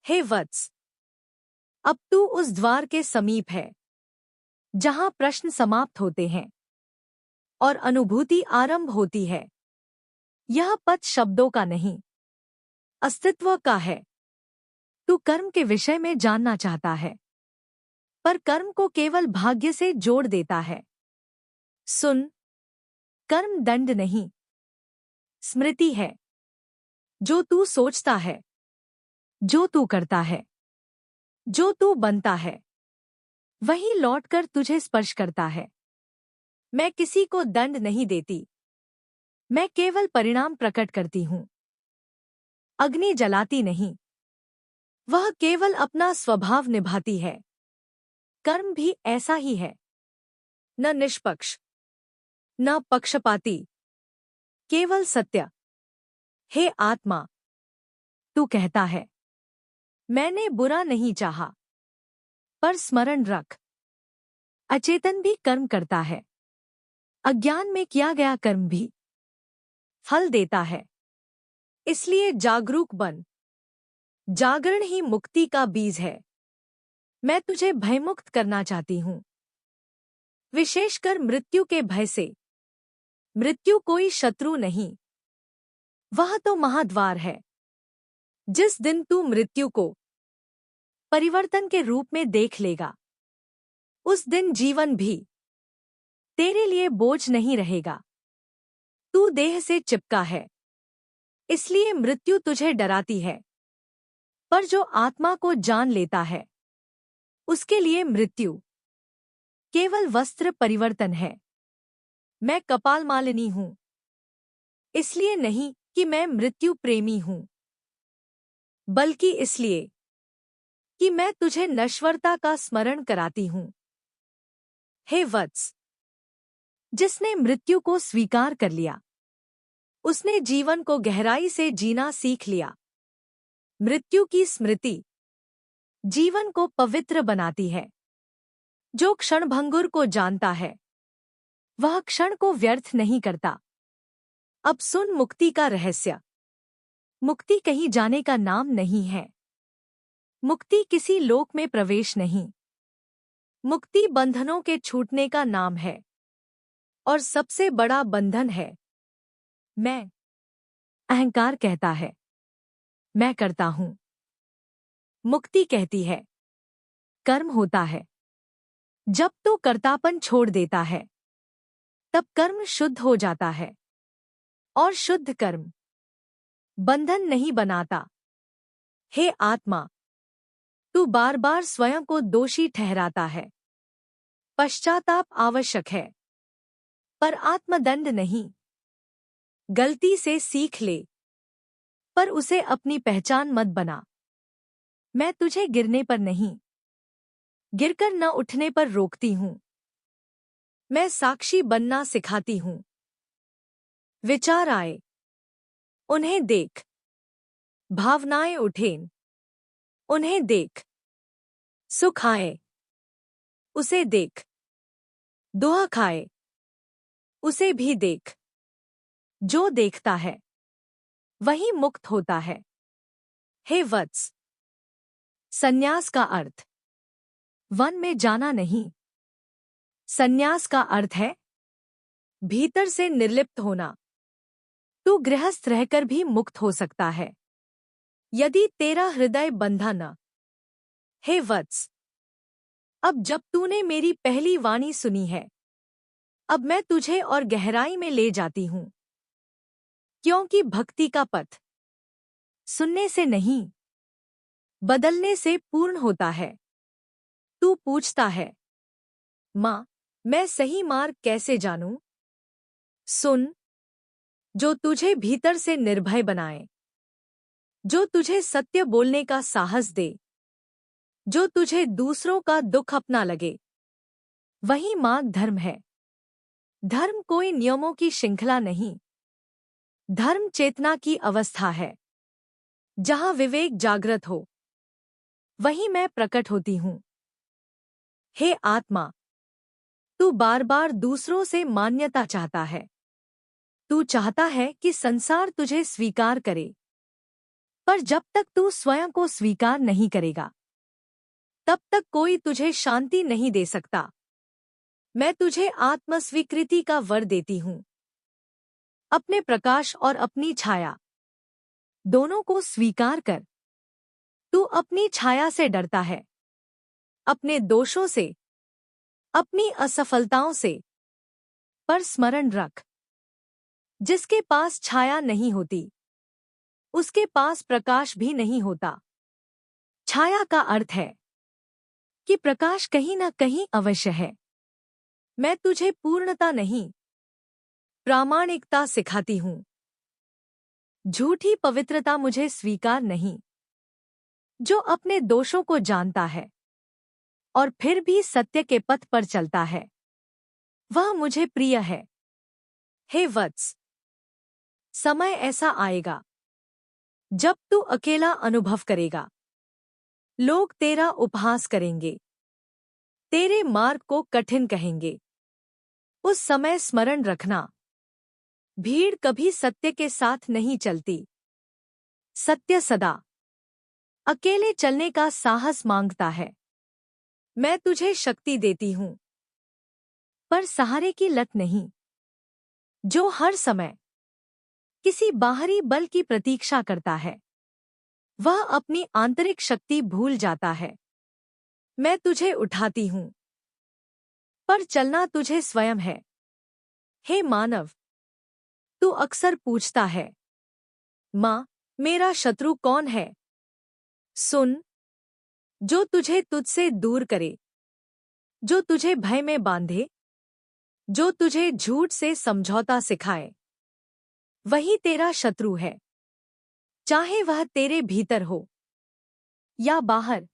हे वत्स, अब तू उस द्वार के समीप है जहां प्रश्न समाप्त होते हैं और अनुभूति आरंभ होती है। यह पथ शब्दों का नहीं, अस्तित्व का है। तू कर्म के विषय में जानना चाहता है, पर कर्म को केवल भाग्य से जोड़ देता है। सुन, कर्म दंड नहीं, स्मृति है। जो तू सोचता है, जो तू करता है, जो तू बनता है, वही लौटकर तुझे स्पर्श करता है। मैं किसी को दंड नहीं देती, मैं केवल परिणाम प्रकट करती हूं। अग्नि जलाती नहीं, वह केवल अपना स्वभाव निभाती है। कर्म भी ऐसा ही है, न निष्पक्ष, न पक्षपाती, केवल सत्य। हे आत्मा, तू कहता है, मैंने बुरा नहीं चाहा, पर स्मरण रख, अचेतन भी कर्म करता है। अज्ञान में किया गया कर्म भी फल देता है। इसलिए जागरूक बन। जागरण ही मुक्ति का बीज है। मैं तुझे भयमुक्त करना चाहती हूं, विशेषकर मृत्यु के भय से। मृत्यु कोई शत्रु नहीं, वह तो महाद्वार है। जिस दिन तू मृत्यु को परिवर्तन के रूप में देख लेगा, उस दिन जीवन भी तेरे लिए बोझ नहीं रहेगा। तू देह से चिपका है, इसलिए मृत्यु तुझे डराती है। पर जो आत्मा को जान लेता है, उसके लिए मृत्यु केवल वस्त्र परिवर्तन है। मैं कपालमालिनी हूं, इसलिए नहीं कि मैं मृत्यु प्रेमी हूं, बल्कि इसलिए कि मैं तुझे नश्वरता का स्मरण कराती हूं। हे वत्स, जिसने मृत्यु को स्वीकार कर लिया, उसने जीवन को गहराई से जीना सीख लिया। मृत्यु की स्मृति जीवन को पवित्र बनाती है। जो क्षणभंगुर को जानता है, वह क्षण को व्यर्थ नहीं करता। अब सुन मुक्ति का रहस्य। मुक्ति कहीं जाने का नाम नहीं है। मुक्ति किसी लोक में प्रवेश नहीं। मुक्ति बंधनों के छूटने का नाम है, और सबसे बड़ा बंधन है मैं। अहंकार कहता है, मैं करता हूं। मुक्ति कहती है, कर्म होता है। जब तो कर्तापन छोड़ देता है, तब कर्म शुद्ध हो जाता है। और शुद्ध कर्म बंधन नहीं बनाता। हे आत्मा, तू बार बार स्वयं को दोषी ठहराता है। पश्चाताप आवश्यक है, पर आत्मदंड नहीं। गलती से सीख ले, पर उसे अपनी पहचान मत बना। मैं तुझे गिरने पर नहीं, गिरकर न उठने पर रोकती हूं। मैं साक्षी बनना सिखाती हूं। विचार आए, उन्हें देख। भावनाएं उठें, उन्हें देख। सुख आए, उसे देख। दुआ खाए, उसे भी देख। जो देखता है, वही मुक्त होता है। हे वत्स, संन्यास का अर्थ वन में जाना नहीं। संन्यास का अर्थ है भीतर से निर्लिप्त होना। तू गृहस्थ रहकर भी मुक्त हो सकता है, यदि तेरा हृदय बंधा न। हे वत्स, अब जब तूने मेरी पहली वाणी सुनी है, अब मैं तुझे और गहराई में ले जाती हूं। क्योंकि भक्ति का पथ सुनने से नहीं, बदलने से पूर्ण होता है। तू पूछता है, माँ, मैं सही मार्ग कैसे जानूं? सुन, जो तुझे भीतर से निर्भय बनाए, जो तुझे सत्य बोलने का साहस दे, जो तुझे दूसरों का दुख अपना लगे, वही मार्ग धर्म है। धर्म कोई नियमों की श्रृंखला नहीं। धर्म चेतना की अवस्था है। जहां विवेक जागृत हो, वहीं मैं प्रकट होती हूं। हे आत्मा, तू बार बार दूसरों से मान्यता चाहता है। तू चाहता है कि संसार तुझे स्वीकार करे, पर जब तक तू स्वयं को स्वीकार नहीं करेगा, तब तक कोई तुझे शांति नहीं दे सकता। मैं तुझे आत्मस्वीकृति का वर देती हूँ। अपने प्रकाश और अपनी छाया दोनों को स्वीकार कर। तू अपनी छाया से डरता है, अपने दोषों से, अपनी असफलताओं से, पर स्मरण रख, जिसके पास छाया नहीं होती, उसके पास प्रकाश भी नहीं होता। छाया का अर्थ है कि प्रकाश कहीं न कहीं अवश्य है। मैं तुझे पूर्णता नहीं, प्रामाणिकता सिखाती हूँ। झूठी पवित्रता मुझे स्वीकार नहीं। जो अपने दोषों को जानता है और फिर भी सत्य के पथ पर चलता है, वह मुझे प्रिय है। हे वत्स, समय ऐसा आएगा जब तू अकेला अनुभव करेगा। लोग तेरा उपहास करेंगे, तेरे मार्ग को कठिन कहेंगे। उस समय स्मरण रखना, भीड़ कभी सत्य के साथ नहीं चलती। सत्य सदा अकेले चलने का साहस मांगता है। मैं तुझे शक्ति देती हूँ, पर सहारे की लत नहीं। जो हर समय किसी बाहरी बल की प्रतीक्षा करता है, वह अपनी आंतरिक शक्ति भूल जाता है। मैं तुझे उठाती हूँ, पर चलना तुझे स्वयं है। हे मानव, तू अक्सर पूछता है, माँ, मेरा शत्रु कौन है? सुन, जो तुझे तुझसे दूर करे, जो तुझे भय में बांधे, जो तुझे झूठ से समझौता सिखाए, वही तेरा शत्रु है। चाहे वह तेरे भीतर हो या बाहर।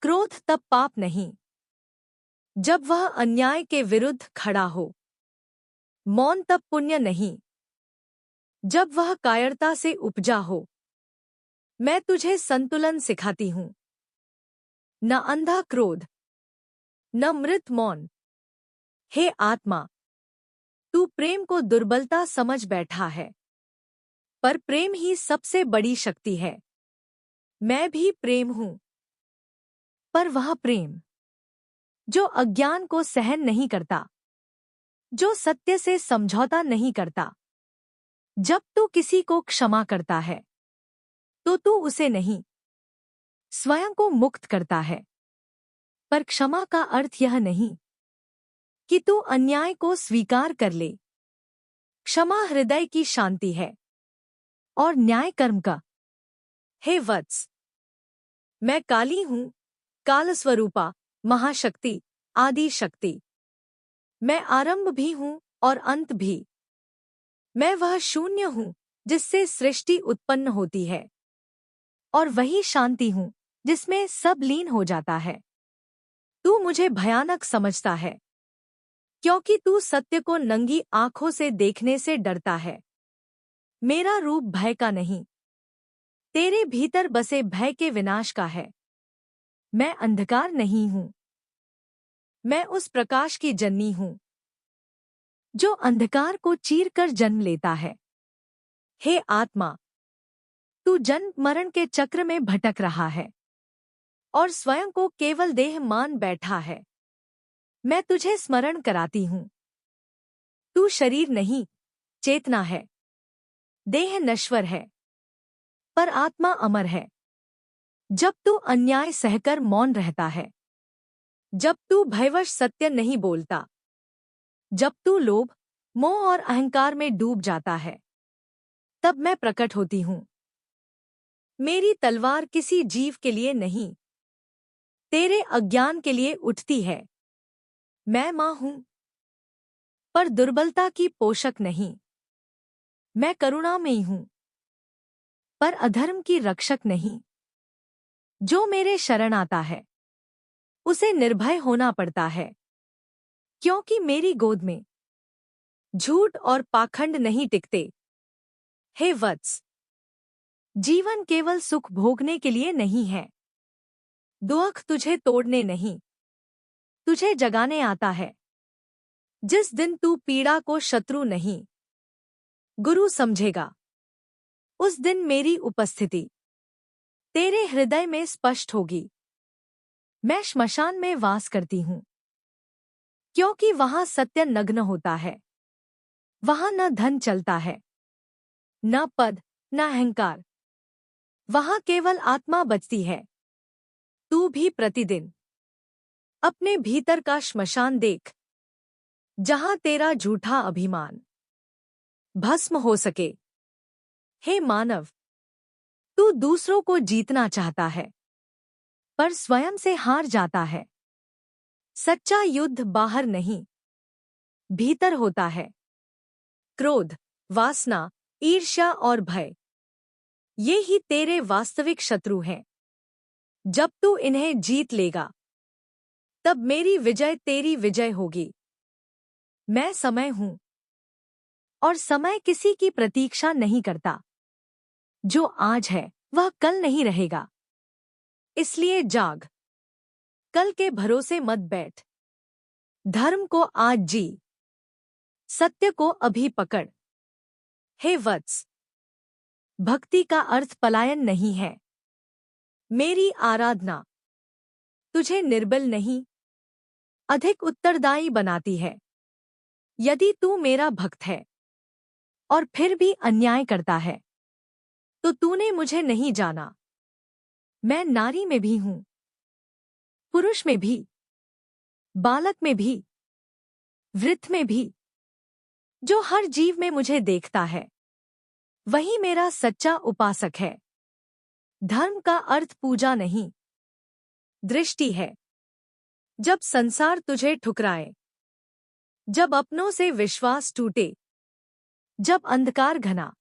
क्रोध तब पाप नहीं जब वह अन्याय के विरुद्ध खड़ा हो। मौन तब पुण्य नहीं जब वह कायरता से उपजा हो। मैं तुझे संतुलन सिखाती हूँ। न अंधा क्रोध, न मृत मौन। हे आत्मा, तू प्रेम को दुर्बलता समझ बैठा है, पर प्रेम ही सबसे बड़ी शक्ति है। मैं भी प्रेम हूँ, पर वह प्रेम जो अज्ञान को सहन नहीं करता, जो सत्य से समझौता नहीं करता। जब तू किसी को क्षमा करता है, तो तू उसे नहीं, स्वयं को मुक्त करता है। पर क्षमा का अर्थ यह नहीं कि तू अन्याय को स्वीकार कर ले। क्षमा हृदय की शांति है और न्याय कर्म का। हे वत्स, मैं काली हूँ, कालस्वरूपा, महाशक्ति, आदि शक्ति। मैं आरंभ भी हूँ और अंत भी। मैं वह शून्य हूँ जिससे सृष्टि उत्पन्न होती है, और वही शांति हूँ जिसमें सब लीन हो जाता है। तू मुझे भयानक समझता है, क्योंकि तू सत्य को नंगी आंखों से देखने से डरता है। मेरा रूप भय का नहीं, तेरे भीतर बसे भय के विनाश का है। मैं अंधकार नहीं हूँ, मैं उस प्रकाश की जननी हूँ जो अंधकार को चीरकर जन्म लेता है। हे आत्मा, तू जन्म मरण के चक्र में भटक रहा है और स्वयं को केवल देह मान बैठा है। मैं तुझे स्मरण कराती हूँ। तू शरीर नहीं, चेतना है। देह नश्वर है, पर आत्मा अमर है। जब तू अन्याय सहकर मौन रहता है, जब तू भयवश सत्य नहीं बोलता, जब तू लोभ, मोह और अहंकार में डूब जाता है, तब मैं प्रकट होती हूँ। मेरी तलवार किसी जीव के लिए नहीं, तेरे अज्ञान के लिए उठती है। मैं माँ हूँ, पर दुर्बलता की पोषक नहीं। मैं करुणामयी हूँ, पर अधर्म की रक्षक नहीं। जो मेरे शरण आता है, उसे निर्भय होना पड़ता है, क्योंकि मेरी गोद में झूठ और पाखंड नहीं टिकते। हे वत्स, जीवन केवल सुख भोगने के लिए नहीं है। दुख तुझे तोड़ने नहीं, तुझे जगाने आता है। जिस दिन तू पीड़ा को शत्रु नहीं, गुरु समझेगा, उस दिन मेरी उपस्थिति तेरे हृदय में स्पष्ट होगी। मैं श्मशान में वास करती हूँ, क्योंकि वहां सत्य नग्न होता है। वहां न धन चलता है, न पद, न अहंकार। वहां केवल आत्मा बचती है। तू भी प्रतिदिन अपने भीतर का श्मशान देख, जहां तेरा झूठा अभिमान भस्म हो सके। हे मानव, तू दूसरों को जीतना चाहता है, पर स्वयं से हार जाता है। सच्चा युद्ध बाहर नहीं, भीतर होता है। क्रोध, वासना, ईर्ष्या और भय, ये ही तेरे वास्तविक शत्रु हैं। जब तू इन्हें जीत लेगा, तब मेरी विजय तेरी विजय होगी। मैं समय हूं, और समय किसी की प्रतीक्षा नहीं करता। जो आज है वह कल नहीं रहेगा। इसलिए जाग, कल के भरोसे मत बैठ। धर्म को आज जी, सत्य को अभी पकड़। हे वत्स, भक्ति का अर्थ पलायन नहीं है। मेरी आराधना तुझे निर्बल नहीं, अधिक उत्तरदायी बनाती है। यदि तू मेरा भक्त है और फिर भी अन्याय करता है, तो तूने मुझे नहीं जाना। मैं नारी में भी हूं, पुरुष में भी, बालक में भी, वृद्ध में भी। जो हर जीव में मुझे देखता है, वही मेरा सच्चा उपासक है। धर्म का अर्थ पूजा नहीं, दृष्टि है। जब संसार तुझे ठुकराए, जब अपनों से विश्वास टूटे, जब अंधकार घना